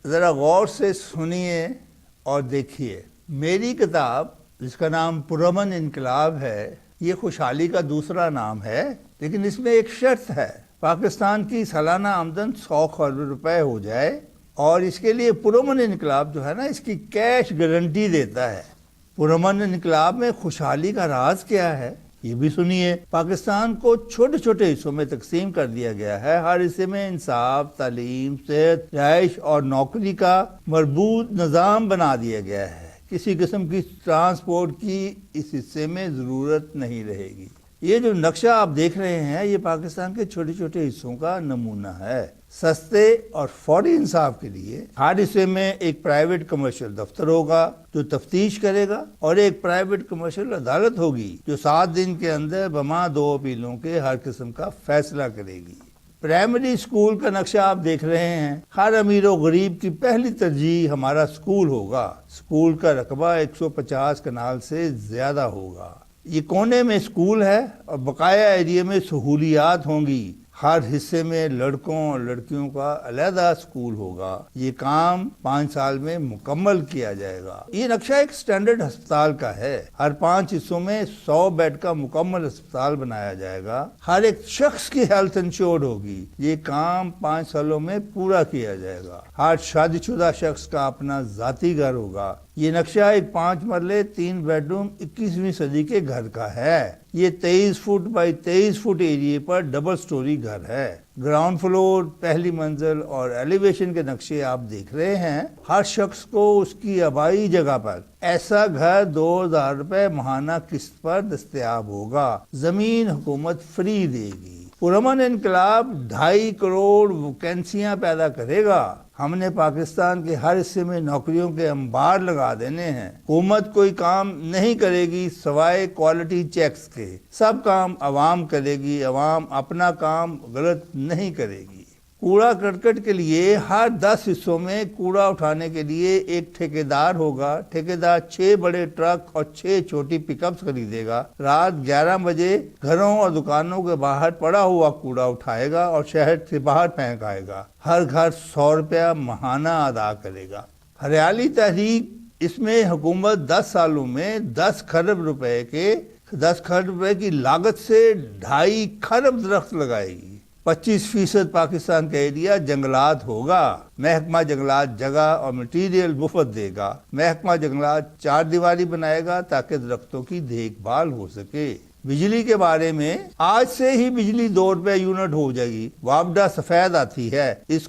ذرا غور سے سنیے اور دیکھیے. میری کتاب جس کا نام پرامن انقلاب ہے، یہ خوشحالی کا دوسرا نام ہے، لیکن اس میں ایک شرط ہے. پاکستان کی سالانہ آمدن 100 کروڑ روپے ہو جائے، اور اس کے لیے پرامن انقلاب جو ہے نا، اس کی کیش گارنٹی دیتا ہے. پرامن انقلاب میں خوشحالی کا راز کیا ہے یہ بھی سنیے. پاکستان کو چھوٹے چھوٹے حصوں میں تقسیم کر دیا گیا ہے. ہر حصے میں انصاف، تعلیم، صحت، رہائش اور نوکری کا مربوط نظام بنا دیا گیا ہے. کسی قسم کی ٹرانسپورٹ کی اس حصے میں ضرورت نہیں رہے گی. یہ جو نقشہ آپ دیکھ رہے ہیں یہ پاکستان کے چھوٹے چھوٹے حصوں کا نمونہ ہے. سستے اور فوری انصاف کے لیے ہر حصے میں ایک پرائیویٹ کمرشل دفتر ہوگا جو تفتیش کرے گا، اور ایک پرائیویٹ کمرشل عدالت ہوگی جو 7 دن کے اندر بما 2 اپیلوں کے ہر قسم کا فیصلہ کرے گی. پرائمری اسکول کا نقشہ آپ دیکھ رہے ہیں. ہر امیر و غریب کی پہلی ترجیح ہمارا اسکول ہوگا. اسکول کا رقبہ 150 کنال سے زیادہ ہوگا. یہ کونے میں اسکول ہے اور بقایا ایریے میں سہولیات ہوں گی. ہر حصے میں لڑکوں اور لڑکیوں کا علیحدہ اسکول ہوگا. یہ کام 5 سال میں مکمل کیا جائے گا. یہ نقشہ ایک سٹینڈرڈ ہسپتال کا ہے. ہر 5 حصوں میں 100 بیڈ کا مکمل ہسپتال بنایا جائے گا. ہر ایک شخص کی ہیلتھ انشورڈ ہوگی. یہ کام 5 سالوں میں پورا کیا جائے گا. ہر شادی شدہ شخص کا اپنا ذاتی گھر ہوگا. یہ نقشہ ایک 5 مرلے 3 بیڈ روم 21ویں صدی کے گھر کا ہے. یہ 23 فٹ بائی 23 فٹ ایریے پر ڈبل سٹوری گھر ہے. گراؤنڈ فلور، پہلی منزل اور ایلیویشن کے نقشے آپ دیکھ رہے ہیں. ہر شخص کو اس کی آبائی جگہ پر ایسا گھر 2000 روپے ماہانہ قسط پر دستیاب ہوگا. زمین حکومت فری دے گی. پرامن انقلاب 2.5 کروڑ ویکینسیاں پیدا کرے گا. ہم نے پاکستان کے ہر حصے میں نوکریوں کے انبار لگا دینے ہیں. حکومت کوئی کام نہیں کرے گی سوائے کوالٹی چیکس کے. سب کام عوام کرے گی. عوام اپنا کام غلط نہیں کرے گی. کوڑا کرکٹ کے لیے ہر 10 حصوں میں کوڑا اٹھانے کے لیے ایک ٹھیکیدار ہوگا. ٹھیکیدار 6 بڑے ٹرک اور 6 چھوٹی پک اپس خریدے گا. رات 11 بجے گھروں اور دکانوں کے باہر پڑا ہوا کوڑا اٹھائے گا اور شہر سے باہر پھینک آئے گا. ہر گھر 100 روپیہ ماہانہ ادا کرے گا. ہریالی تحریک، اس میں حکومت 10 سالوں میں 10 کھرب روپے کی لاگت سے 2.5 کھرب درخت لگائے گی. 25% پاکستان کا ایریا جنگلات ہوگا. محکمہ جنگلات جگہ اور مٹیریل مفت دے گا. محکمہ جنگلات 4 دیواری بنائے گا تاکہ درختوں کی دیکھ بھال ہو سکے. بجلی کے بارے میں آج سے ہی بجلی 2 روپے یونٹ ہو جائے گی. وابڈا سفید آتی ہے، اس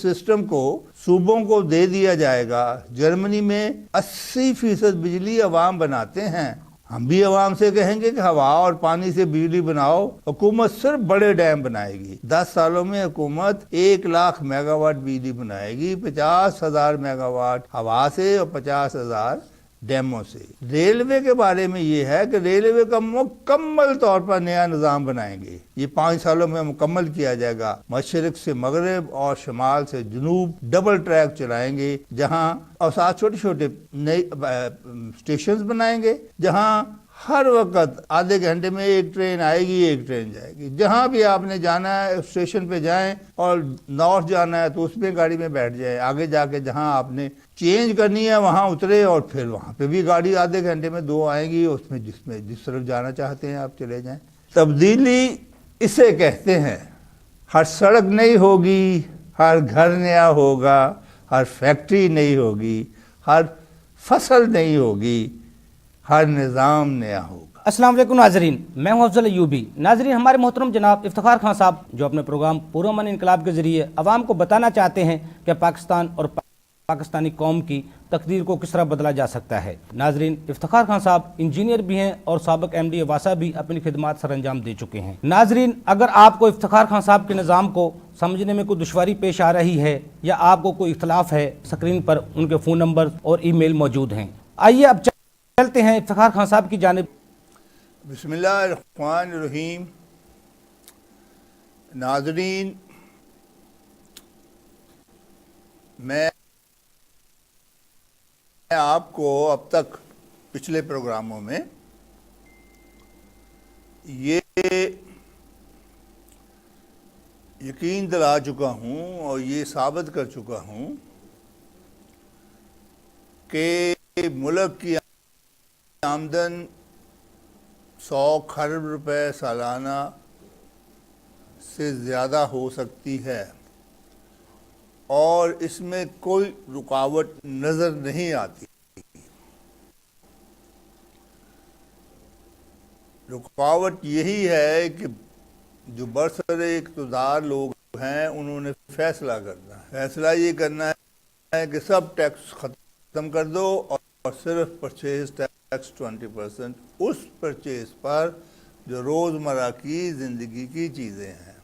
سسٹم کو صوبوں کو دے دیا جائے گا. جرمنی میں 80% بجلی عوام بناتے ہیں. ہم بھی عوام سے کہیں گے کہ ہوا اور پانی سے بجلی بناؤ. حکومت صرف بڑے ڈیم بنائے گی. 10 سالوں میں حکومت 1 لاکھ میگا واٹ بجلی بنائے گی. 50,000 میگا واٹ ہوا سے اور 50,000 ڈیموں سے. ریلوے کے بارے میں یہ ہے کہ ریلوے کا مکمل طور پر نیا نظام بنائیں گے. یہ 5 سالوں میں مکمل کیا جائے گا. مشرق سے مغرب اور شمال سے جنوب ڈبل ٹریک چلائیں گے، جہاں اور ساتھ چھوٹے چھوٹے نئے اسٹیشنز بنائیں گے جہاں ہر وقت آدھے گھنٹے میں ایک ٹرین آئے گی، ایک ٹرین جائے گی. جہاں بھی آپ نے جانا ہے اسٹیشن پہ جائیں، اور نارتھ جانا ہے تو اس میں گاڑی میں بیٹھ جائیں. آگے جا کے جہاں آپ نے چینج کرنی ہے وہاں اترے، اور پھر وہاں پہ بھی گاڑی آدھے گھنٹے میں 2 آئیں گی. اس میں جس طرف جانا چاہتے ہیں آپ چلے جائیں. تبدیلی اسے کہتے ہیں. ہر سڑک نئی ہوگی، ہر گھر نیا ہوگا، ہر فیکٹری نئی ہوگی، ہر فصل نئی ہوگی، ہر نظام نیا ہوگا. السلام علیکم ناظرین، میں ہوں افضل ایوبی. ناظرین، ہمارے محترم جناب افتخار خان صاحب جو اپنے پروگرام پرامن انقلاب کے ذریعے عوام کو بتانا چاہتے ہیں کہ پاکستان اور پاکستانی قوم کی تقدیر کو کس طرح بدلا جا سکتا ہے. ناظرین، افتخار خان صاحب انجینئر بھی ہیں اور سابق ایم ڈی ایواسا بھی اپنی خدمات سر انجام دے چکے ہیں. ناظرین، اگر آپ کو افتخار خان صاحب کے نظام کو سمجھنے میں کوئی دشواری پیش آ رہی ہے یا آپ کو کوئی اختلاف ہے، اسکرین پر ان کے فون نمبر اور ای میل موجود ہیں. آئیے اب چلتے ہیں افتخار خان صاحب کی جانب. بسم اللہ الرحمن الرحیم. ناظرین، میں آپ کو اب تک پچھلے پروگراموں میں یہ یقین دلا چکا ہوں اور یہ ثابت کر چکا ہوں کہ ملک کی آمدن 100 کھرب روپے سالانہ سے زیادہ ہو سکتی ہے اور اس میں کوئی رکاوٹ نظر نہیں آتی. رکاوٹ یہی ہے کہ جو برسر اقتدار لوگ ہیں انہوں نے فیصلہ کرنا ہے. فیصلہ یہ کرنا ہے کہ سب ٹیکس ختم کر دو اور صرف پرچیز ٹیکس 20% اس پرچیز پر جو روزمرہ کی زندگی کی چیزیں ہیں.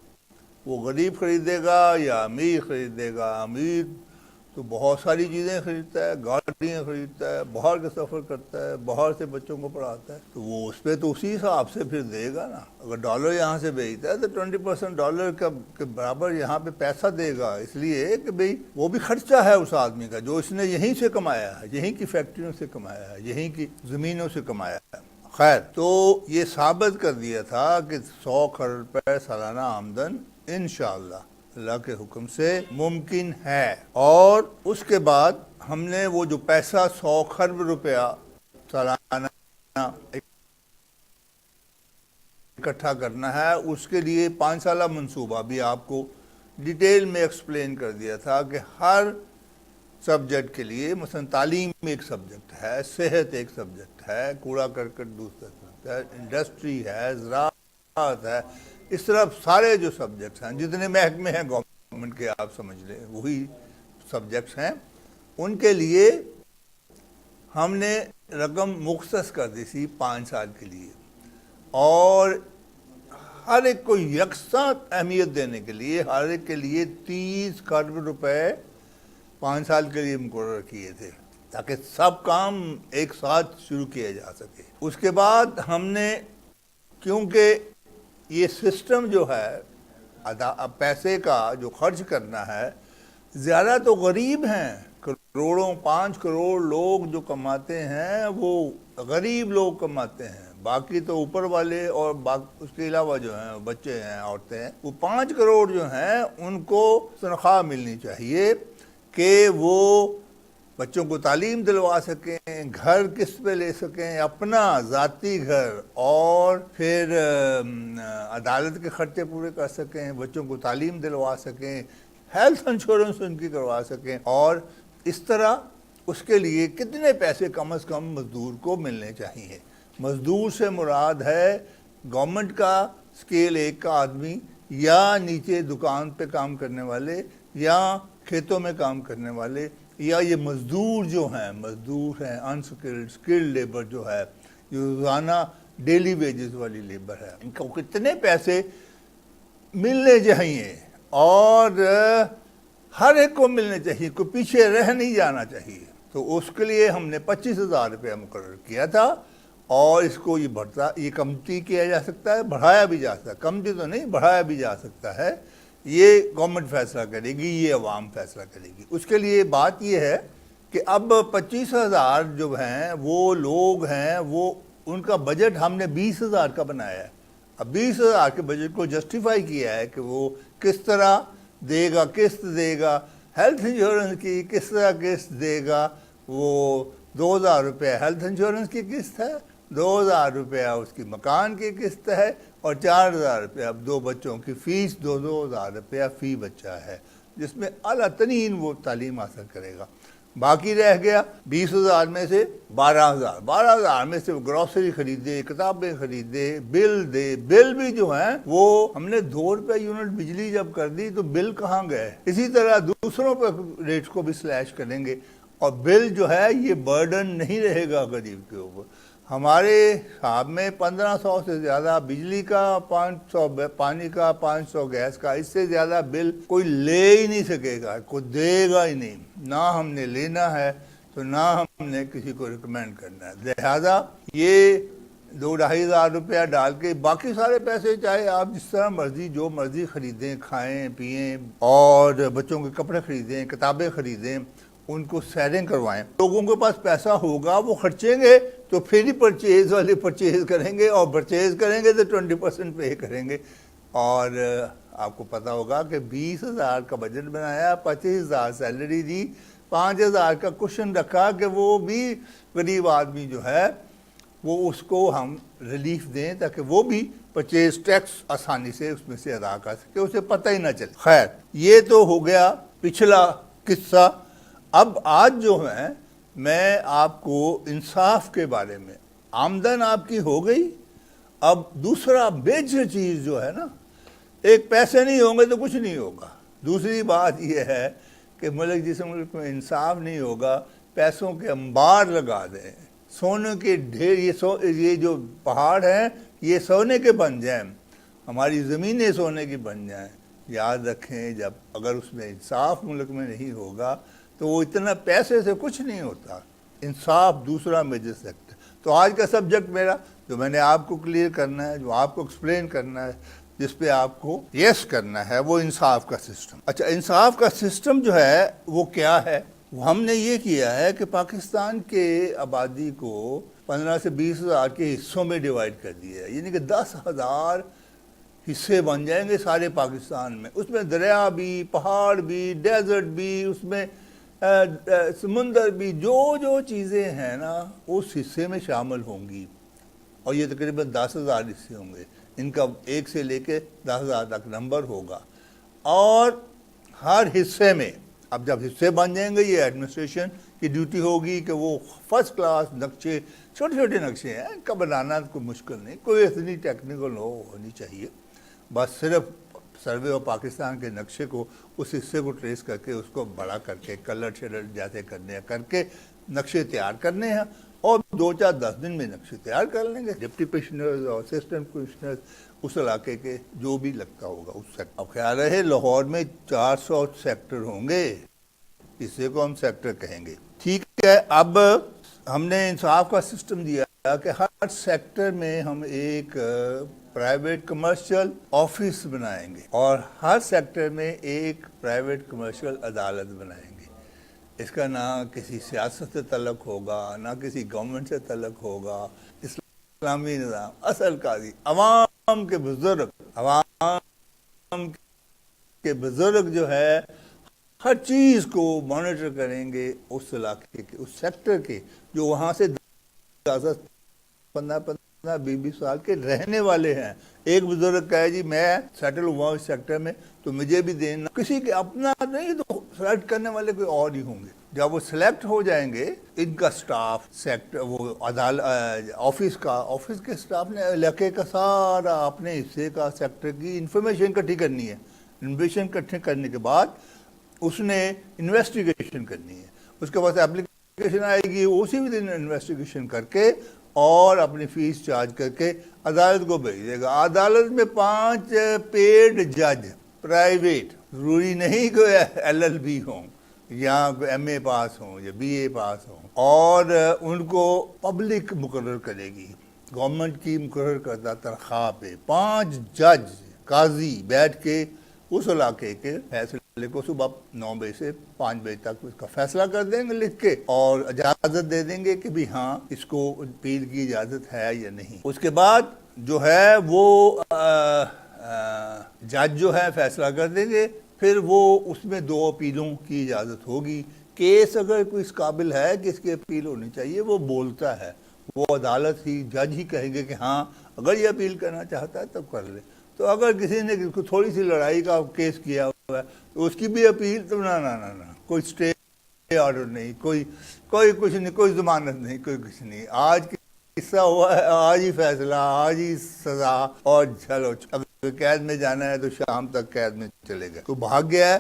وہ غریب خریدے گا یا امیر خریدے گا. امیر تو بہت ساری چیزیں خریدتا ہے، گاڑیاں خریدتا ہے، باہر کا سفر کرتا ہے، باہر سے بچوں کو پڑھاتا ہے، تو وہ اس پہ تو اسی حساب سے پھر دے گا نا. اگر ڈالر یہاں سے بھیجتا ہے تو 20% ڈالر کے برابر یہاں پہ پیسہ دے گا، اس لیے کہ بھئی وہ بھی خرچہ ہے اس آدمی کا جو اس نے یہیں سے کمایا ہے، یہیں کی فیکٹریوں سے کمایا ہے، یہیں کی زمینوں سے کمایا ہے. خیر، تو یہ ثابت کر دیا تھا کہ 100 کروڑ روپے سالانہ آمدن انشاءاللہ اللہ کے حکم سے ممکن ہے. اور اس کے بعد ہم نے وہ جو پیسہ 100 کھرب روپیہ سالانہ اکٹھا کرنا ہے، اس کے لیے 5 سالہ منصوبہ بھی آپ کو ڈیٹیل میں ایکسپلین کر دیا تھا کہ ہر سبجیکٹ کے لیے، مثلا تعلیم ایک سبجیکٹ ہے، صحت ایک سبجیکٹ ہے، کوڑا کرکٹ دوسرا سبجیکٹ ہے، انڈسٹری ہے، زراعت ہے، اس طرح سارے جو سبجیکٹس ہیں، جتنے محکمے ہیں گورنمنٹ کے آپ سمجھ لیں وہی سبجیکٹس ہیں، ان کے لیے ہم نے رقم مختص کر دی تھی 5 سال کے لیے. اور ہر ایک کو یکساں اہمیت دینے کے لیے ہر ایک کے لیے 30 کروڑ روپے 5 سال کے لیے مقرر کیے تھے تاکہ سب کام ایک ساتھ شروع کیا جا سکے. اس کے بعد ہم نے، کیونکہ یہ سسٹم جو ہے پیسے کا جو خرچ کرنا ہے، زیادہ تو غریب ہیں، کروڑوں 5 کروڑ لوگ جو کماتے ہیں وہ غریب لوگ کماتے ہیں، باقی تو اوپر والے اور اس کے علاوہ جو ہیں بچے ہیں، عورتیں ہیں، وہ 5 کروڑ جو ہیں ان کو تنخواہ ملنی چاہیے کہ وہ بچوں کو تعلیم دلوا سکیں، گھر قسط پہ لے سکیں، اپنا ذاتی گھر، اور پھر عدالت کے خرچے پورے کر سکیں، بچوں کو تعلیم دلوا سکیں، ہیلتھ انشورنس ان کی کروا سکیں. اور اس طرح اس کے لیے کتنے پیسے کم از کم مزدور کو ملنے چاہیے. مزدور سے مراد ہے گورنمنٹ کا اسکیل 1 کا آدمی، یا نیچے دکان پہ کام کرنے والے، یا کھیتوں میں کام کرنے والے، یا یہ مزدور جو ہیں، مزدور ہیں انسکلڈ، سکلڈ لیبر جو ہے، جو روزانہ ڈیلی ویجز والی لیبر ہے، ان کو کتنے پیسے ملنے چاہیے. اور ہر ایک کو ملنے چاہیے، کوئی پیچھے رہ نہیں جانا چاہیے. تو اس کے لیے ہم نے 25,000 روپیہ مقرر کیا تھا. اور اس کو یہ کمتی کیا جا سکتا ہے، بڑھایا بھی جا سکتا ہے، کمتی تو نہیں، بڑھایا بھی جا سکتا ہے. یہ گورنمنٹ فیصلہ کرے گی، یہ عوام فیصلہ کرے گی. اس کے لیے بات یہ ہے کہ اب 25,000 جو ہیں وہ لوگ ہیں، وہ ان کا بجٹ ہم نے 20,000 کا بنایا ہے. اب 20,000 کے بجٹ کو جسٹیفائی کیا ہے کہ وہ کس طرح دے گا، قسط دے گا، ہیلتھ انشورنس کی کس طرح قسط دے گا. وہ 2,000 روپیہ ہیلتھ انشورنس کی قسط ہے، 2,000 روپیہ اس کی مکان کی قسط ہے، اور 4,000 روپیہ اب 2 بچوں کی فیس، 2,000 روپیہ فی بچہ ہے، جس میں اعلیٰ ترین وہ تعلیم حاصل کرے گا. باقی رہ گیا 20,000 میں سے 12,000 میں سے گروسری خریدے، کتابیں خریدے، بل دے. بل بھی جو ہیں وہ ہم نے 2 روپے یونٹ بجلی جب کر دی تو بل کہاں گئے. اسی طرح دوسروں پہ ریٹس کو بھی سلیش کریں گے، اور بل جو ہے یہ برڈن نہیں رہے گا غریب کے اوپر. ہمارے حساب میں 1,500 سے زیادہ بجلی کا، 500 پانی کا، 500 گیس کا، اس سے زیادہ بل کوئی لے ہی نہیں سکے گا، کوئی دے گا ہی نہیں. نہ ہم نے لینا ہے تو نہ ہم نے کسی کو ریکمینڈ کرنا ہے. لہذا یہ 2,500 روپیہ ڈال کے باقی سارے پیسے چاہے آپ جس طرح مرضی جو مرضی خریدیں، کھائیں پئیں، اور بچوں کے کپڑے خریدیں، کتابیں خریدیں، ان کو سیرنگ کروائیں. لوگوں کے پاس پیسہ ہوگا وہ خرچیں گے تو پھر ہی پرچیز والے پرچیز کریں گے، اور پرچیز کریں گے تو 20% پے کریں گے. اور آپ کو پتا ہوگا کہ 20,000 کا بجٹ بنایا، 25,000 سیلری دی، 5,000 کا کوشن رکھا کہ وہ بھی غریب آدمی جو ہے وہ اس کو ہم ریلیف دیں تاکہ وہ بھی پرچیز ٹیکس آسانی سے اس میں سے ادا کر سکے، اسے پتہ ہی نہ چلے۔ خیر، یہ تو ہو گیا پچھلا قصہ۔ اب آج جو ہے میں آپ کو انصاف کے بارے میں، آمدن آپ کی ہو گئی، اب دوسرا میجر چیز جو ہے نا، ایک پیسے نہیں ہوں گے تو کچھ نہیں ہوگا۔ دوسری بات یہ ہے کہ ملک جس ملک میں انصاف نہیں ہوگا، پیسوں کے انبار لگا دیں، سونے کے ڈھیر، یہ جو پہاڑ ہیں یہ سونے کے بن جائیں، ہماری زمینیں سونے کی بن جائیں۔ یاد رکھیں، جب اگر اس میں انصاف ملک میں نہیں ہوگا تو وہ اتنا پیسے سے کچھ نہیں ہوتا۔ انصاف دوسرا میجر سیکٹر۔ تو آج کا سبجیکٹ میرا جو میں نے آپ کو کلیئر کرنا ہے، جو آپ کو ایکسپلین کرنا ہے، جس پہ آپ کو یس کرنا ہے، وہ انصاف کا سسٹم۔ اچھا، انصاف کا سسٹم جو ہے وہ کیا ہے؟ ہم نے یہ کیا ہے کہ پاکستان کے آبادی کو 15 سے 20 ہزار کے حصوں میں ڈیوائیڈ کر دیا ہے، یعنی کہ 10,000 حصے بن جائیں گے سارے پاکستان میں۔ اس میں دریا بھی، پہاڑ بھی، ڈیزرٹ بھی، اس میں سمندر بھی، جو چیزیں ہیں نا اس حصے میں شامل ہوں گی، اور یہ تقریباً 10,000 حصے ہوں گے۔ ان کا 1 سے لے کے 10,000 تک نمبر ہوگا، اور ہر حصے میں اب جب حصے بن جائیں گے، یہ ایڈمنسٹریشن کی ڈیوٹی ہوگی کہ وہ فرسٹ کلاس نقشے، چھوٹے چھوٹے نقشے ہیں، ان کا بنانا کوئی مشکل نہیں، کوئی اتنی ٹیکنیکل ہونی چاہیے، بس صرف سروے آف پاکستان کے نقشے کو، اس حصے کو ٹریس کر کے اس کو بڑا کر کے کلر شیڈر جیسے کرنے ہیں کر کے نقشے تیار کرنے ہیں، اور 2-4-10 دن میں نقشے تیار کر لیں گے۔ ڈپٹی کمشنرز اور اسسٹنٹ کمشنرز اس علاقے کے جو بھی لگتا ہوگا اس سیکٹر۔ اب خیال رہے لاہور میں 400 سیکٹر ہوں گے، اسے کو ہم سیکٹر کہیں گے، ٹھیک ہے۔ اب ہم نے انصاف کا سسٹم دیا کہ ہر سیکٹر میں ہم ایک پرائیویٹ کمرشل آفس بنائیں گے، اور ہر سیکٹر میں ایک پرائیویٹ کمرشل عدالت بنائیں گے۔ اس کا نہ کسی سیاست سے تعلق ہوگا، نہ کسی گورنمنٹ سے تعلق ہوگا، اسلامی نظام، اصل قاضی، عوام کے بزرگ جو ہے ہر چیز کو مانیٹر کریں گے، اس علاقے کے، اس سیکٹر کے، جو وہاں سے 15-20 سال کے رہنے والے ہیں۔ ایک بزرگ کہے جی میں سیٹل ہوا اس سیکٹر میں تو مجھے بھی دینا، کسی کے اپنا نہیں، تو سلیکٹ کرنے والے کوئی اور ہی ہوں گے۔ جب وہ سلیکٹ ہو جائیں گے، ان کا سٹاف، سیکٹر، وہ آفس کے سٹاف نے علاقے کا سارا اپنے حصے کا، سیکٹر کی انفارمیشن اکٹھی کرنی ہے۔ انفارمیشن اکٹھے کرنے کے بعد اس نے انویسٹیگیشن کرنی ہے، اس کے بعد اپلیکیشن آئے گی، اسی بھی دن انویسٹیگیشن کر کے اور اپنی فیس چارج کر کے عدالت کو بھیج دے گا۔ عدالت میں 5 پیڈ جج، پرائیویٹ، ضروری نہیں کہ LLB ہوں یا MA پاس ہوں یا BA پاس ہوں، اور ان کو پبلک مقرر کرے گی، گورنمنٹ کی مقرر کردہ تنخواہ پہ 5 جج قاضی بیٹھ کے اس علاقے کے فیصلے کو صبح 9 بجے سے 5 بجے تک اس کا فیصلہ کر دیں گے لکھ کے، اور اجازت دے دیں گے کہ بھی ہاں اس کو اپیل کی اجازت ہے یا نہیں۔ اس کے بعد جو ہے وہ جج جو ہے فیصلہ کر دیں گے، پھر وہ اس میں 2 اپیلوں کی اجازت ہوگی۔ کیس اگر کوئی اس قابل ہے کہ اس کی اپیل ہونی چاہیے، وہ بولتا ہے، وہ عدالت ہی، جج ہی کہیں گے کہ ہاں اگر یہ اپیل کرنا چاہتا ہے تب کر لے۔ تو اگر کسی نے تھوڑی سی لڑائی کا کیس کیا ہوا ہے تو اس کی بھی اپیل، تو نہ کوئی اسٹے آرڈر نہیں، کوئی کچھ نہیں، کوئی ضمانت نہیں، کوئی کچھ نہیں، آج قصہ ہوا ہے، آج ہی فیصلہ، آج ہی سزا، اور چلو اگر قید میں جانا ہے تو شام تک قید میں چلے گئے، تو بھاگ گیا ہے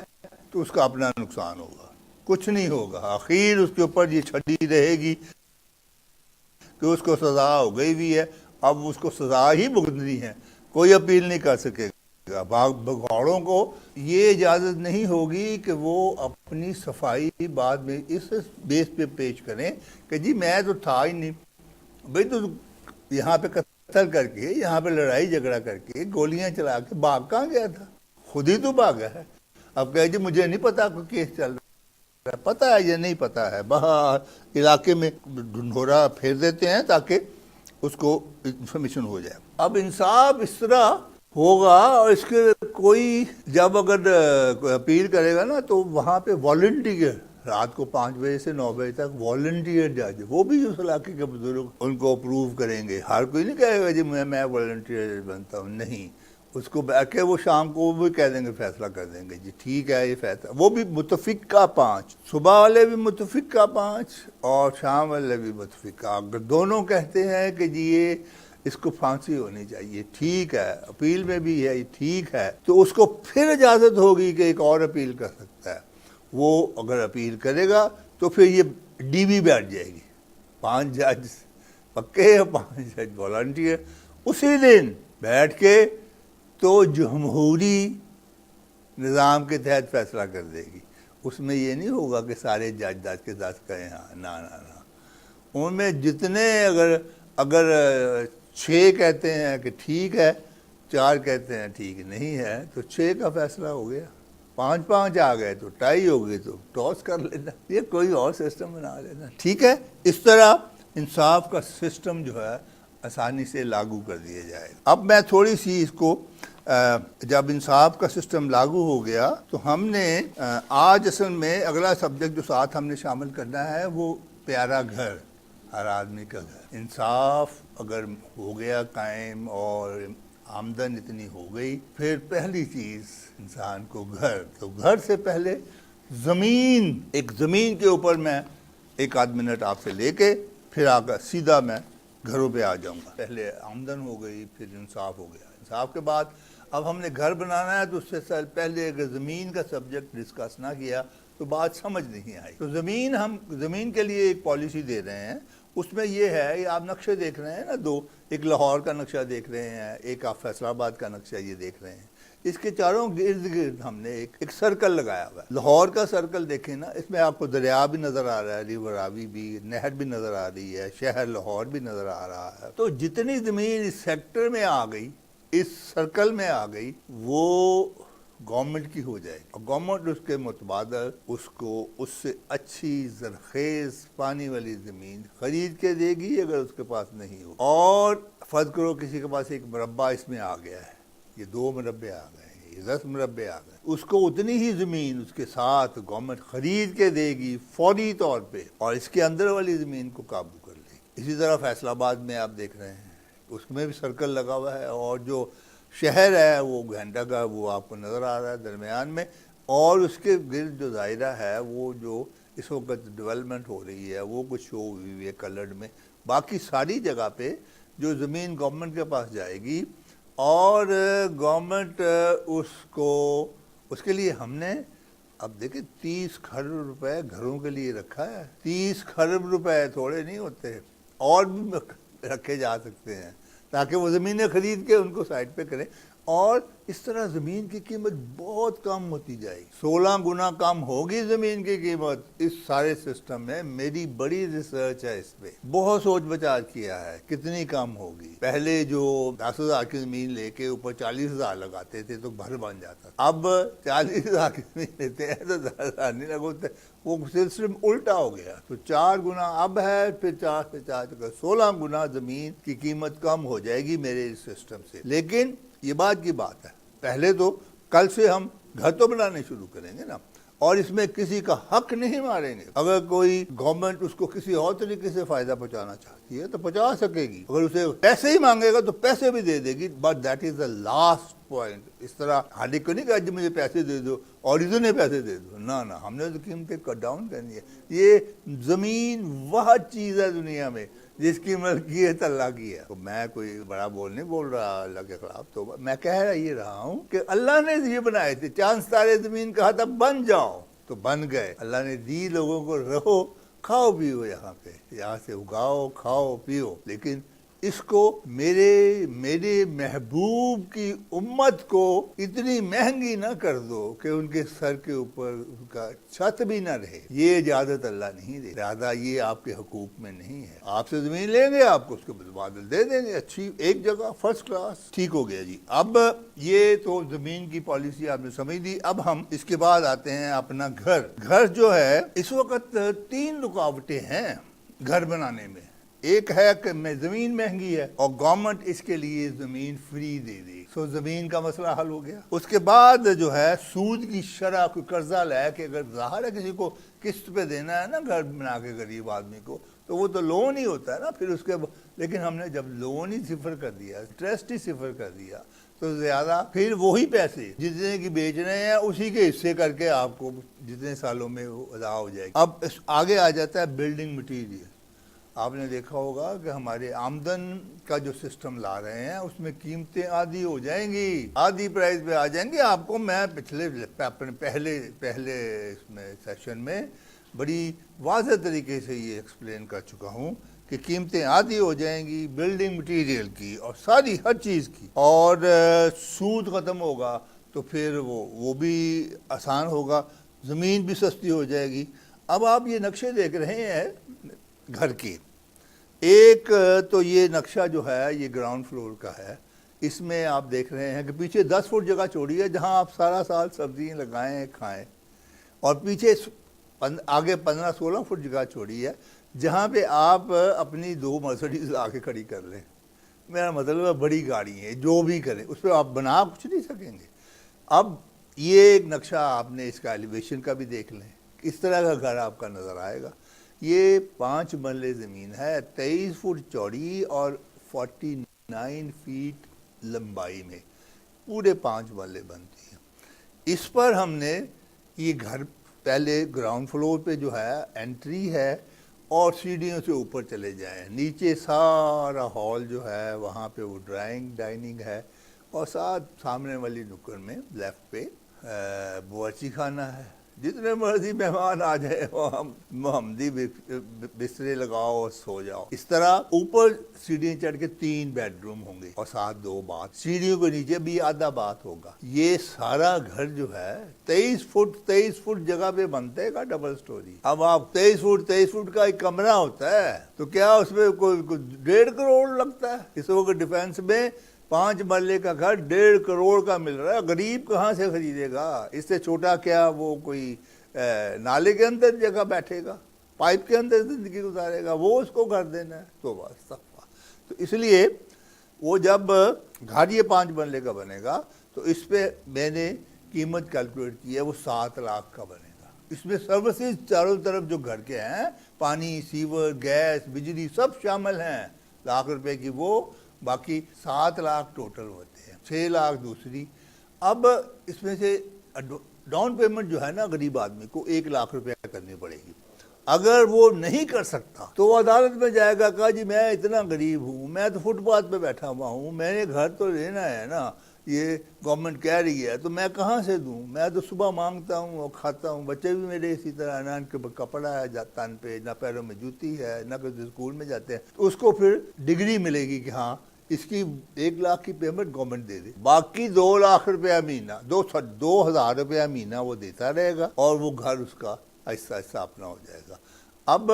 تو اس کا اپنا نقصان ہوگا، کچھ نہیں ہوگا، آخر اس کے اوپر یہ چھڑی رہے گی کہ اس کو سزا ہو گئی بھی ہے، اب اس کو سزا ہی بھگتنی ہے، کوئی اپیل نہیں کر سکے گا۔ بھگوڑوں کو یہ اجازت نہیں ہوگی کہ وہ اپنی صفائی بعد میں اس بیس پہ پیش کریں کہ جی میں تو تھا ہی نہیں، بھئی تو یہاں پہ قتل کر کے، یہاں پہ لڑائی جھگڑا کر کے، گولیاں چلا کے بھاگ کہاں گیا تھا؟ خود ہی تو بھاگا ہے۔ اب کہے جی مجھے نہیں پتا کوئی کیس چل رہا ہے، پتا ہے یا نہیں پتا ہے، باہر علاقے میں ڈھنڈورا پھیر دیتے ہیں تاکہ اس کو انفارمیشن ہو جائے۔ اب انصاف اس طرح ہوگا، اور اس کے کوئی جب اگر اپیل کرے گا نا تو وہاں پہ والنٹیئر رات کو 5 بجے سے 9 بجے تک والنٹیئر جج، وہ بھی اس علاقے کے بزرگ ان کو اپروو کریں گے. ہر کوئی نہیں کہے گا جی میں والنٹیئر جج بنتا ہوں، نہیں. اس کو بیٹھ کے وہ شام کو وہ بھی کہہ دیں گے، فیصلہ کر دیں گے جی ٹھیک ہے یہ فیصلہ. وہ بھی متفقہ 5، صبح والے بھی متفقہ 5 اور شام والے بھی متفقہ. اگر دونوں کہتے ہیں کہ جی یہ اس کو پھانسی ہونی چاہیے، ٹھیک ہے، اپیل میں بھی ہے، ٹھیک ہے، تو اس کو پھر اجازت ہوگی کہ ایک اور اپیل کر سکتا ہے. وہ اگر اپیل کرے گا تو پھر یہ ڈی بی بیٹھ جائے گی. 5 جج پکے، 5 جج والنٹیئر اسی دن بیٹھ کے تو جمہوری نظام کے تحت فیصلہ کر دے گی. اس میں یہ نہیں ہوگا کہ سارے جج 10 کے 10 کہیں ہاں، نہ. ان میں جتنے اگر 6 کہتے ہیں کہ ٹھیک ہے، 4 کہتے ہیں ٹھیک نہیں ہے، تو 6 کا فیصلہ ہو گیا. 5 آ گئے تو ٹائی ہو گئی تو ٹاس کر لینا، یہ کوئی اور سسٹم بنا لینا. ٹھیک ہے، اس طرح انصاف کا سسٹم جو ہے آسانی سے لاگو کر دیا جائے. اب میں تھوڑی سی اس کو جب انصاف کا سسٹم لاگو ہو گیا تو ہم نے آج اصل میں اگلا سبجیکٹ جو ساتھ ہم نے شامل کرنا ہے وہ پیارا گھر، ہر آدمی کا گھر. انصاف اگر ہو گیا قائم اور آمدن اتنی ہو گئی، پھر پہلی چیز انسان کو گھر. تو گھر سے پہلے زمین، ایک زمین کے اوپر میں 1 آدھ منٹ آپ سے لے کے پھر آگے سیدھا میں گھروں پہ آ جاؤں گا. پہلے آمدن ہو گئی، پھر انصاف ہو گیا. انصاف کے بعد اب ہم نے گھر بنانا ہے، تو اس سے پہلے اگر زمین کا سبجیکٹ ڈسکس نہ کیا تو بات سمجھ نہیں آئی. تو زمین کے لیے ایک پالیسی دے رہے ہیں. اس میں یہ ہے، یہ آپ نقشے دیکھ رہے ہیں نا، 2، ایک لاہور کا نقشہ دیکھ رہے ہیں، ایک آپ فیصل آباد کا نقشہ یہ دیکھ رہے ہیں. اس کے چاروں ارد گرد ہم نے ایک سرکل لگایا ہوا ہے. لاہور کا سرکل دیکھیں نا، اس میں آپ کو دریا بھی نظر آ رہا ہے، ریور راوی بھی، نہر بھی نظر آ رہی ہے، شہر لاہور بھی نظر آ رہا ہے. تو جتنی زمین اس سیکٹر میں آ گئی، اس سرکل میں آ گئی، وہ گورنمنٹ کی ہو جائے گی. اور گورنمنٹ اس کے متبادل اس کو اس سے اچھی زرخیز پانی والی زمین خرید کے دے گی اگر اس کے پاس نہیں ہو. اور فرض کرو کسی کے پاس 1 مربع اس میں آ گیا ہے، یہ 2 مربع آ گئے ہیں، یہ 10 مربع آ گئے، اس کو اتنی ہی زمین اس کے ساتھ گورنمنٹ خرید کے دے گی فوری طور پہ، اور اس کے اندر والی زمین کو قابو کر لے گی. اسی طرح فیصل آباد میں آپ دیکھ رہے ہیں، اس میں بھی سرکل لگا ہوا ہے، اور جو شہر ہے وہ گھنٹہ کا وہ آپ کو نظر آ رہا ہے درمیان میں، اور اس کے گرد جو دائرہ ہے وہ جو اس وقت ڈیولپمنٹ ہو رہی ہے وہ کچھ شو ہوئی ہے کلرڈ میں. باقی ساری جگہ پہ جو زمین گورنمنٹ کے پاس جائے گی، اور گورنمنٹ اس کے لیے ہم نے اب دیکھیں 30 کھرب روپے گھروں کے لیے رکھا ہے. 30 کھرب روپے تھوڑے نہیں ہوتے، اور بھی رکھے جا سکتے ہیں تاکہ وہ زمینیں خرید کے ان کو سائٹ پہ کریں. اور اس طرح زمین کی قیمت بہت کم ہوتی جائے گی، 16 گنا کم ہوگی زمین کی قیمت اس سارے سسٹم میں. میری بڑی ریسرچ ہے اس پہ، بہت سوچ بچار کیا ہے کتنی کم ہوگی. پہلے جو 10,000 کی زمین لے کے اوپر 40,000 لگاتے تھے تو گھر بن جاتا تھا. اب 40,000 کی زمین لیتے ہیں تو 10,000 نہیں لگاتے، وہ سلسلہ الٹا ہو گیا. تو 4 گنا اب ہے، پھر 4 سے 4 16 گنا زمین کی قیمت کم ہو جائے گی میرے اس سسٹم سے. لیکن یہ بات کی بات ہے، پہلے تو کل سے ہم گھر تو بنانے شروع کریں گے نا، اور اس میں کسی کا حق نہیں ماریں گے. اگر کوئی گورنمنٹ اس کو کسی اور طریقے سے فائدہ پہنچانا چاہتی ہے تو پہنچا سکے گی. اگر اسے پیسے ہی مانگے گا تو پیسے بھی دے دے گی، but that is the last point. اس طرح ہر ایک کو نہیں کہا جی مجھے پیسے دے دو اور اتنے پیسے دے دو، نہ ہم نے تو قیمتیں کٹ ڈاؤن کرنی ہے. یہ زمین وہ چیز ہے دنیا میں جس کی ملکیت اللہ کی ہے. تو میں کوئی بڑا نہیں بول رہا اللہ کے خلاف، تو میں کہہ رہا ہوں کہ اللہ نے یہ بنائے تھے، چاند ستارے زمین کہا تھا بن جاؤ تو بن گئے. اللہ نے دی لوگوں کو رہو کھاؤ پیو، یہاں سے اگاؤ کھاؤ پیو. لیکن اس کو میرے محبوب کی امت کو اتنی مہنگی نہ کر دو کہ ان کے سر کے اوپر ان کا چھت بھی نہ رہے. یہ اجازت اللہ نہیں دے، لہٰذا یہ آپ کے حقوق میں نہیں ہے. آپ سے زمین لیں گے، آپ کو اس کے متبادل دے دیں گے اچھی ایک جگہ فرسٹ کلاس. ٹھیک ہو گیا جی. اب یہ تو زمین کی پالیسی آپ نے سمجھ لی. اب ہم اس کے بعد آتے ہیں اپنا گھر جو ہے. اس وقت 3 رکاوٹیں ہیں گھر بنانے میں. ایک ہے کہ میں زمین مہنگی ہے اور گورنمنٹ اس کے لیے زمین فری دے دے، سو زمین کا مسئلہ حل ہو گیا۔ اس کے بعد جو ہے سود کی شرح، کوئی قرضہ لے کے اگر ظاہر ہے کسی کو قسط پہ دینا ہے نا گھر بنا کے غریب آدمی کو، تو وہ تو لون ہی ہوتا ہے نا پھر اس کے، لیکن ہم نے جب لون ہی صفر کر دیا، انٹرسٹ ہی صفر کر دیا، تو زیادہ پھر وہی پیسے جتنے کی بیچ رہے ہیں اسی کے حصے کر کے آپ کو جتنے سالوں میں وہ ادا ہو جائے گی۔ اب آگے آ جاتا ہے بلڈنگ مٹیریل۔ آپ نے دیکھا ہوگا کہ ہمارے آمدن کا جو سسٹم لا رہے ہیں اس میں قیمتیں آدھی ہو جائیں گی، آدھی پرائز پہ آ جائیں گی۔ آپ کو میں پہلے اس میں سیشن میں بڑی واضح طریقے سے یہ ایکسپلین کر چکا ہوں کہ قیمتیں آدھی ہو جائیں گی بلڈنگ مٹیریل کی اور ساری ہر چیز کی، اور سود ختم ہوگا تو پھر وہ بھی آسان ہوگا، زمین بھی سستی ہو جائے گی۔ اب آپ یہ نقشے دیکھ رہے ہیں گھر کے، ایک تو یہ نقشہ جو ہے یہ گراؤنڈ فلور کا ہے، اس میں آپ دیکھ رہے ہیں کہ پیچھے 10 فٹ جگہ چھوڑی ہے جہاں آپ سارا سال سبزیاں لگائیں کھائیں، اور پیچھے آگے 15-16 فٹ جگہ چھوڑی ہے جہاں پہ آپ اپنی 2 مرسڈیز آ کے کھڑی کر لیں۔ میرا مطلب ہے بڑی گاڑی ہے، جو بھی کریں اس پہ آپ بنا کچھ نہیں سکیں گے۔ اب یہ ایک نقشہ آپ نے اس کا ایلیویشن کا بھی دیکھ لیں، اس طرح کا گھر آپ کا نظر آئے گا۔ یہ 5 مرلے زمین ہے، 23 فٹ چوڑی اور 49 فیٹ لمبائی میں، پورے 5 مرلے بنتی ہیں۔ اس پر ہم نے یہ گھر پہلے گراؤنڈ فلور پہ جو ہے انٹری ہے اور سیڑھیوں سے اوپر چلے جائیں، نیچے سارا ہال جو ہے وہاں پہ وہ ڈائننگ ہے، اور سامنے والی نکڑ میں لیفٹ پہ باورچی خانہ ہے۔ جتنے مرضی مہمان آ جائے محمدی بسترے لگاؤ اور سو جاؤ۔ اس طرح اوپر سیڑھیاں چڑھ کے 3 بیڈ روم ہوں گے اور 2 باتھ، سیڑھیوں کے نیچے بھی آدھا باتھ ہوگا۔ یہ سارا گھر جو ہے 23 فٹ جگہ پہ بنتے گا ڈبل سٹوری۔ اب آپ 23 فٹ کا ایک کمرہ ہوتا ہے تو کیا اس میں کوئی 1.5 کروڑ لگتا ہے؟ اس وقت ڈیفینس میں 5 مرلے کا گھر 1.5 کروڑ کا مل رہا ہے، غریب کہاں سے خریدے گا؟ اس سے چھوٹا کیا وہ کوئی نالے کے اندر جگہ بیٹھے گا، پائپ کے اندر زندگی گزارے گا؟ وہ اس کو گھر دینا ہے تو بس صفا۔ تو اس لیے وہ جب گھر یہ 5 مرلے کا بنے گا تو اس پہ میں نے قیمت کیلکولیٹ کی ہے، وہ 7 لاکھ کا بنے گا۔ اس میں سروسز چاروں طرف جو گھر کے ہیں، پانی، سیور، گیس، بجلی سب شامل ہیں، لاکھ روپے کی وہ، باقی 7 لاکھ ٹوٹل ہوتے ہیں، 6 لاکھ دوسری۔ اب اس میں سے ڈاؤن پیمنٹ جو ہے نا غریب آدمی کو 1 لاکھ روپے کرنی پڑے گی۔ اگر وہ نہیں کر سکتا تو وہ عدالت میں جائے گا، کہا جی میں اتنا غریب ہوں، میں تو فٹ پاتھ پہ بیٹھا ہوا ہوں، میں نے گھر تو لینا ہے نا، یہ گورنمنٹ کہہ رہی ہے تو میں کہاں سے دوں؟ میں تو صبح مانگتا ہوں اور کھاتا ہوں، بچے بھی میرے اسی طرح، نہ ان کے کپڑا ہے تن پہ، نہ پیروں میں جوتی ہے، نہ کسی اسکول میں جاتے ہیں، تو اس کو پھر ڈگری ملے گی کہ ہاں اس کی 1 لاکھ کی پیمنٹ گورنمنٹ دے دے، باقی 2 لاکھ روپیہ مہینہ 2,000 روپیہ مہینہ وہ دیتا رہے گا، اور وہ گھر اس کا آہستہ آہستہ اپنا ہو جائے گا۔ اب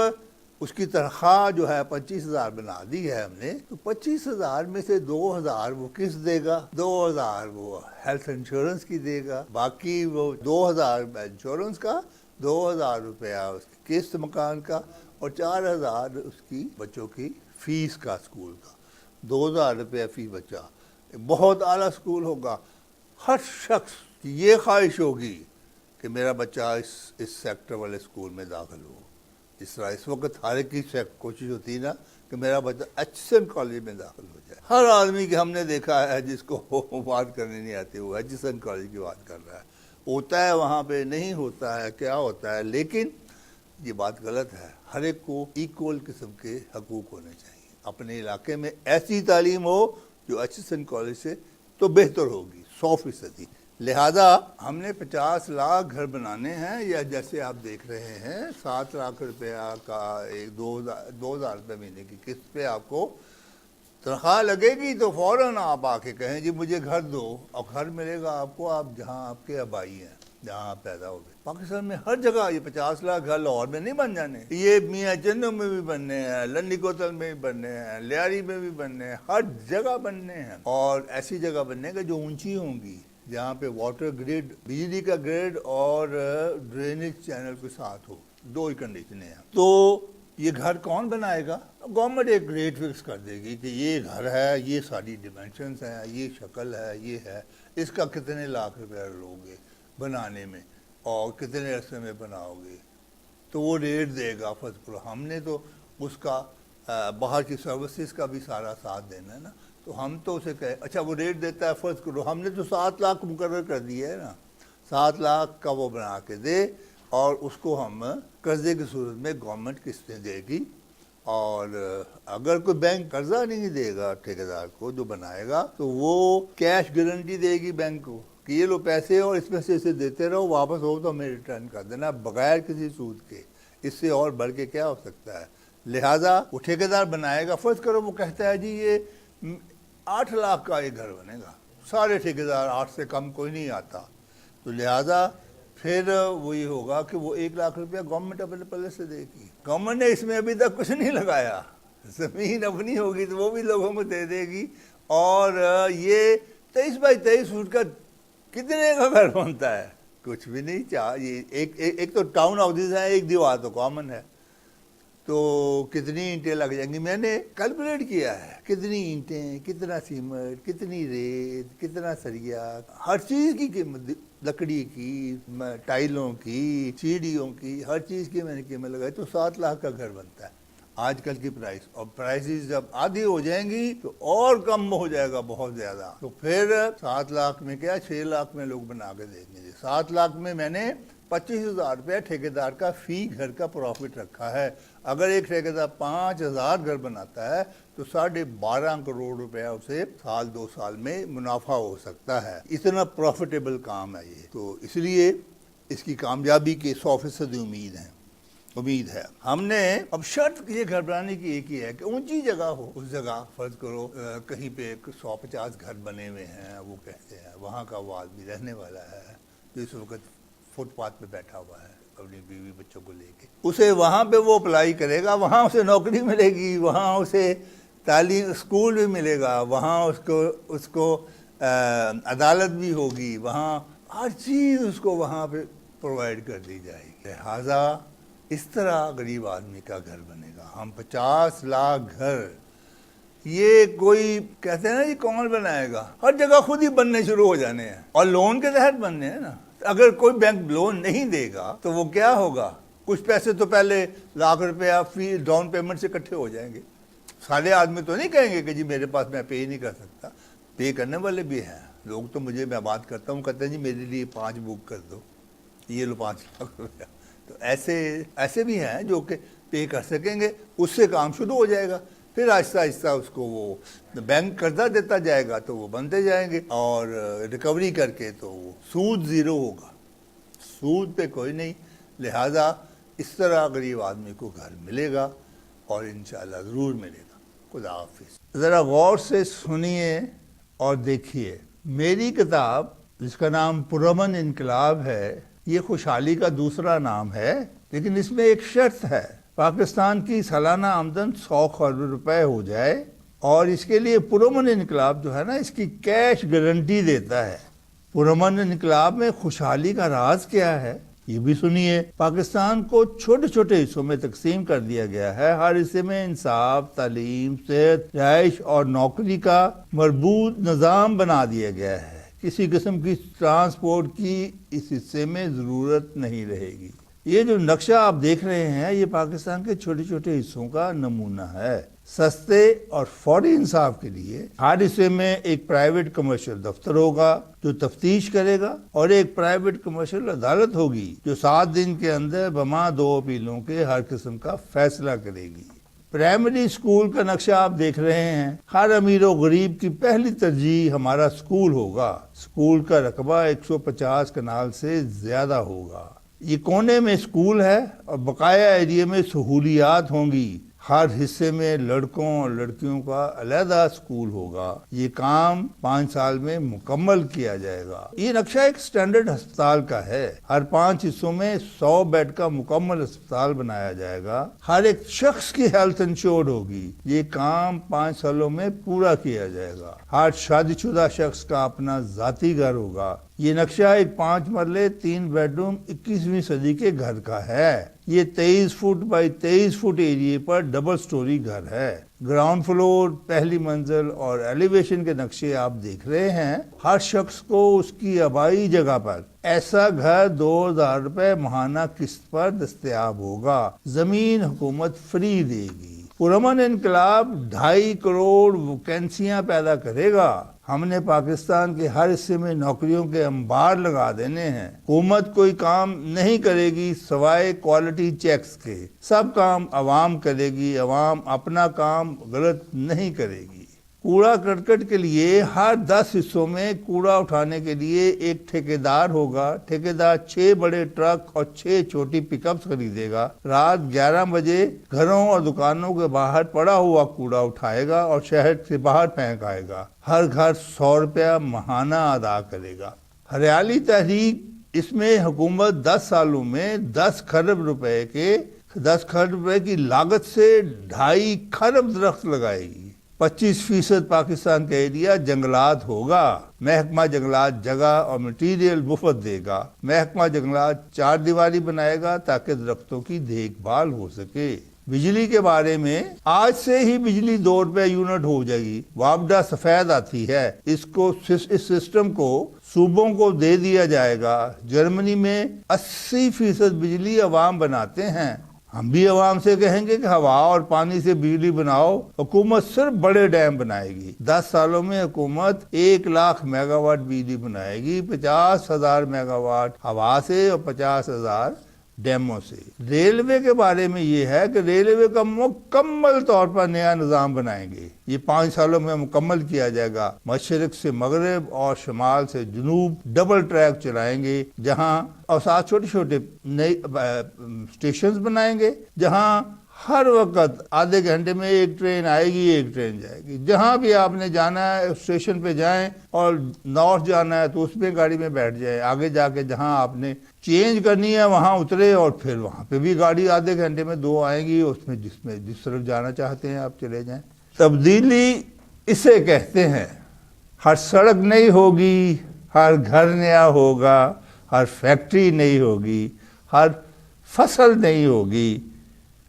اس کی تنخواہ جو ہے 25,000 بنا دی ہے ہم نے، تو 25,000 میں سے 2,000 وہ کس دے گا، 2,000 وہ ہیلتھ انشورنس کی دے گا، باقی وہ 2,000 انشورنس کا، 2,000 روپیہ اس کی قسط مکان کا، اور 4,000 اس کی بچوں کی فیس کا اسکول کا، 2,000 روپیہ فی بچہ۔ بہت اعلیٰ اسکول ہوگا، ہر شخص کی یہ خواہش ہوگی کہ میرا بچہ اس سیکٹر والے اسکول میں داخل ہو۔ اس طرح اس وقت ہر ایک کی کوشش ہوتی ہے نا کہ میرا بچہ ایچسن کالج میں داخل ہو جائے۔ ہر آدمی کی ہم نے دیکھا ہے جس کو بات کرنی نہیں آتی وہ ایچسن کالج کی بات کر رہا ہے، ہوتا ہے وہاں پہ، نہیں ہوتا ہے، کیا ہوتا ہے، لیکن یہ بات غلط ہے۔ ہر ایک کو ایکول قسم کے حقوق ہونے چاہیے، اپنے علاقے میں ایسی تعلیم ہو جو ایچسن کالج سے تو بہتر ہوگی 100%۔ لہذا ہم نے 50 لاکھ گھر بنانے ہیں، یا جیسے آپ دیکھ رہے ہیں 7 لاکھ روپیہ کا 2,000 روپے مہینے کی قسط پہ آپ کو تنخواہ لگے گی، تو فوراً آپ آ کے کہیں جی مجھے گھر دو، اور گھر ملے گا آپ کو، آپ جہاں آپ کے آبائی ہیں، جہاں آپ پیدا ہو گئے۔ پاکستان میں ہر جگہ یہ 50 لاکھ گھر لاہور میں نہیں بن جانے، یہ میاں چندوں میں بھی بننے ہیں، لنڈی کوتل میں بھی بننے ہیں، لیاری میں بھی بننے ہیں، ہر جگہ بننے ہیں، اور ایسی جگہ بننے کا جو اونچی ہوں گی، جہاں پہ واٹر گریڈ، بجلی کا گریڈ اور ڈرینیج چینل کے ساتھ ہو، 2 ہی کنڈیشنیں ہیں۔ تو یہ گھر کون بنائے گا؟ گورنمنٹ ایک ریٹ فکس کر دے گی کہ یہ گھر ہے، یہ ساری ڈیمینشنز ہیں، یہ شکل ہے، یہ ہے، اس کا کتنے لاکھ روپے لوگے بنانے میں اور کتنے عرصے میں بناؤ گے، تو وہ ریٹ دے گا. فرض کرو ہم نے تو اس کا باہر کی سروسز کا بھی سارا ساتھ دینا ہے نا، تو ہم تو اسے کہے اچھا وہ ریٹ دیتا ہے. فرض کرو ہم نے تو 7 لاکھ مقرر کر دیا ہے نا، 7 لاکھ کا وہ بنا کے دے، اور اس کو ہم قرضے کی صورت میں گورنمنٹ قسطیں دے گی. اور اگر کوئی بینک قرضہ نہیں دے گا ٹھیکیدار کو جو بنائے گا، تو وہ کیش گارنٹی دے گی بینک کو کہ یہ لو پیسے اور اس میں سے اسے دیتے رہو، واپس ہو تو ہمیں ریٹرن کر دینا بغیر کسی سود کے. اس سے اور بڑھ کے کیا ہو سکتا ہے؟ لہٰذا وہ ٹھیکیدار بنائے گا. فرض کرو وہ کہتا ہے جی یہ 8 لاکھ کا ایک گھر بنے گا، سارے ٹھیکیدار 8 سے کم کوئی نہیں آتا، تو لہٰذا پھر وہی ہوگا کہ وہ 1 لاکھ روپیہ گورنمنٹ اپنے پلے سے دے گی. گورنمنٹ نے اس میں ابھی تک کچھ نہیں لگایا، زمین اپنی ہوگی تو وہ بھی لوگوں کو دے دے گی. اور یہ 23 بائی 23 فٹ کا کتنے کا گھر بنتا ہے؟ کچھ بھی نہیں. یہ ایک تو ٹاؤن ہاؤسز ہیں، ایک دیوار تو کامن ہے، تو کتنی اینٹیں لگ جائیں گی. میں نے کیلکولیٹ کیا ہے کتنی اینٹیں، کتنا سیمنٹ، کتنی ریت، کتنا سریا، ہر چیز کی قیمت، لکڑی کی، ٹائلوں کی، سیڑھیوں کی، ہر چیز کی میں نے قیمت لگائی، تو 7 لاکھ کا گھر بنتا ہے آج کل کی پرائس. اور پرائسز جب آدھی ہو جائیں گی تو اور کم ہو جائے گا بہت زیادہ. تو پھر 7 لاکھ میں کیا 6 لاکھ میں لوگ بنا کے دیں گے. 7 لاکھ میں نے 25,000 روپے ٹھیکیدار کا فی گھر کا پروفٹ رکھا ہے. اگر ایک ٹھیکیدار 5,000 گھر بناتا ہے تو 12.5 کروڑ روپیہ اسے سال 2 سال میں منافع ہو سکتا ہے. اتنا پروفیٹیبل کام ہے یہ. تو اس لیے اس کی کامیابی کے 100% امید ہے. ہم نے اب شرط یہ گھر بنانے کی ایک ہی ہے کہ اونچی جگہ ہو. اس جگہ فرض کرو کہیں پہ 150 گھر بنے ہوئے ہیں، وہ کہتے ہیں وہاں کا وہ آدمی رہنے والا ہے جو اس وقت فٹ پاتھ پہ بیٹھا ہوا ہے اپنی بیوی بچوں کو لے کے، اسے وہاں پہ وہ اپلائی کرے گا، وہاں اسے نوکری ملے گی، وہاں اسے تعلیم اسکول بھی ملے گا، وہاں اس کو عدالت بھی ہوگی، وہاں ہر چیز اس کو وہاں پہ پرووائڈ کر دی جائے گی. لہٰذا اس طرح غریب آدمی کا گھر بنے گا. ہم 50 لاکھ گھر، یہ کوئی کہتے ہیں نا یہ کون بنائے گا؟ ہر جگہ خود ہی بننے شروع ہو جانے ہیں، اور لون کے تحت بننے ہیں نا. اگر کوئی بینک لون نہیں دے گا تو وہ کیا ہوگا؟ کچھ پیسے تو پہلے لاکھ روپیہ فی ڈاؤن پیمنٹ سے اکٹھے ہو جائیں گے. سارے آدمی تو نہیں کہیں گے کہ جی میرے پاس میں پے نہیں کر سکتا. پے کرنے والے بھی ہیں لوگ. تو مجھے میں بات کرتا ہوں، کہتے ہیں جی میرے لیے 5 بک کر دو، یہ لو 5 لاکھ روپیہ. تو ایسے بھی ہیں جو کہ پے کر سکیں گے، اس سے کام شروع ہو جائے گا. پھر آہستہ آہستہ اس کو وہ بینک قرضہ دیتا جائے گا تو وہ بنتے جائیں گے، اور ریکوری کر کے تو وہ سود 0 ہوگا، سود پہ کوئی نہیں. لہٰذا اس طرح غریب آدمی کو گھر ملے گا، اور انشاءاللہ ضرور ملے گا. خدا حافظ. ذرا غور سے سنیے اور دیکھیے. میری کتاب جس کا نام پرامن انقلاب ہے، یہ خوشحالی کا دوسرا نام ہے، لیکن اس میں ایک شرط ہے. پاکستان کی سالانہ آمدن 100 کروڑ روپے ہو جائے، اور اس کے لیے پرامن انقلاب جو ہے نا اس کی کیش گارنٹی دیتا ہے. پرامن انقلاب میں خوشحالی کا راز کیا ہے یہ بھی سنیے. پاکستان کو چھوٹے چھوٹے حصوں میں تقسیم کر دیا گیا ہے. ہر حصے میں انصاف، تعلیم، صحت، رہائش اور نوکری کا مربوط نظام بنا دیا گیا ہے. کسی قسم کی ٹرانسپورٹ کی اس حصے میں ضرورت نہیں رہے گی. یہ جو نقشہ آپ دیکھ رہے ہیں یہ پاکستان کے چھوٹے چھوٹے حصوں کا نمونہ ہے. سستے اور فوری انصاف کے لیے ہر حصے میں ایک پرائیویٹ کمرشل دفتر ہوگا جو تفتیش کرے گا، اور ایک پرائیویٹ کمرشل عدالت ہوگی جو 7 دن کے اندر بما 2 اپیلوں کے ہر قسم کا فیصلہ کرے گی. پرائمری اسکول کا نقشہ آپ دیکھ رہے ہیں. ہر امیر و غریب کی پہلی ترجیح ہمارا اسکول ہوگا. اسکول کا رقبہ 150 کنال سے زیادہ ہوگا. یہ کونے میں اسکول ہے اور بقایا ایریے میں سہولیات ہوں گی. ہر حصے میں لڑکوں اور لڑکیوں کا علیحدہ اسکول ہوگا. یہ کام 5 سال میں مکمل کیا جائے گا. یہ نقشہ ایک سٹینڈرڈ ہسپتال کا ہے. ہر 5 حصوں میں 100 بیڈ کا مکمل ہسپتال بنایا جائے گا. ہر ایک شخص کی ہیلتھ انشورڈ ہوگی. یہ کام 5 سالوں میں پورا کیا جائے گا. ہر شادی شدہ شخص کا اپنا ذاتی گھر ہوگا. یہ نقشہ ایک 5 مرلے 3 بیڈروم 21ویں صدی کے گھر کا ہے۔ یہ 23 فٹ بائی 23 فٹ ایریے پر ڈبل سٹوری گھر ہے۔ گراؤنڈ فلور، پہلی منزل اور ایلیویشن کے نقشے آپ دیکھ رہے ہیں۔ ہر شخص کو اس کی آبائی جگہ پر ایسا گھر 2000 روپے ماہانہ قسط پر دستیاب ہوگا۔ زمین حکومت فری دے گی۔ پرامن انقلاب 2.5 کروڑ ویکینسیاں پیدا کرے گا۔ ہم نے پاکستان کے ہر حصے میں نوکریوں کے انبار لگا دینے ہیں۔ حکومت کوئی کام نہیں کرے گی سوائے کوالٹی چیکس کے۔ سب کام عوام کرے گی، عوام اپنا کام غلط نہیں کرے گی۔ کوڑا کرکٹ کے لیے ہر 10 حصوں میں کوڑا اٹھانے کے لیے ایک ٹھیکیدار ہوگا۔ ٹھیکیدار 6 بڑے ٹرک اور 6 چھوٹی پک اپس خریدے گا۔ رات 11 بجے گھروں اور دکانوں کے باہر پڑا ہوا کوڑا اٹھائے گا اور شہر سے باہر پھینک آئے گا۔ ہر گھر 100 روپیہ ماہانہ ادا کرے گا۔ ہریالی تحریک، اس میں حکومت 10 سالوں میں 10 کھرب روپے کی لاگت سے 2.5 کھرب درخت لگائے گی۔ 25% پاکستان کا ایریا جنگلات ہوگا۔ محکمہ جنگلات جگہ اور مٹیریل مفت دے گا۔ محکمہ جنگلات 4 دیواری بنائے گا تاکہ درختوں کی دیکھ بھال ہو سکے۔ بجلی کے بارے میں آج سے ہی بجلی 2 روپے یونٹ ہو جائے گی۔ وابڈا سفید آتی ہے، اس سسٹم کو صوبوں کو دے دیا جائے گا۔ جرمنی میں 80% بجلی عوام بناتے ہیں۔ ہم بھی عوام سے کہیں گے کہ ہوا اور پانی سے بجلی بناؤ۔ حکومت صرف بڑے ڈیم بنائے گی۔ 10 سالوں میں حکومت 1 لاکھ میگا واٹ بجلی بنائے گی، 50,000 میگا واٹ ہوا سے اور 50,000 ڈیموں سے۔ ریلوے کے بارے میں یہ ہے کہ ریلوے کا مکمل طور پر نیا نظام بنائیں گے۔ یہ 5 سالوں میں مکمل کیا جائے گا۔ مشرق سے مغرب اور شمال سے جنوب ڈبل ٹریک چلائیں گے، جہاں اور ساتھ چھوٹے چھوٹے نئے اسٹیشنز بنائیں گے، جہاں ہر وقت آدھے گھنٹے میں ایک ٹرین آئے گی، ایک ٹرین جائے گی۔ جہاں بھی آپ نے جانا ہے اسٹیشن پہ جائیں، اور نارتھ جانا ہے تو اس میں گاڑی میں بیٹھ جائیں۔ آگے جا کے جہاں آپ نے چینج کرنی ہے وہاں اترے، اور پھر وہاں پہ بھی گاڑی آدھے گھنٹے میں 2 آئیں گی، اس میں جس طرف جانا چاہتے ہیں آپ چلے جائیں۔ تبدیلی اسے کہتے ہیں۔ ہر سڑک نئی ہوگی، ہر گھر نیا ہوگا، ہر فیکٹری نئی ہوگی، ہر فصل نئی ہوگی،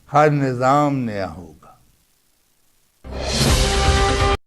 ہر نظام نیا ہوگا۔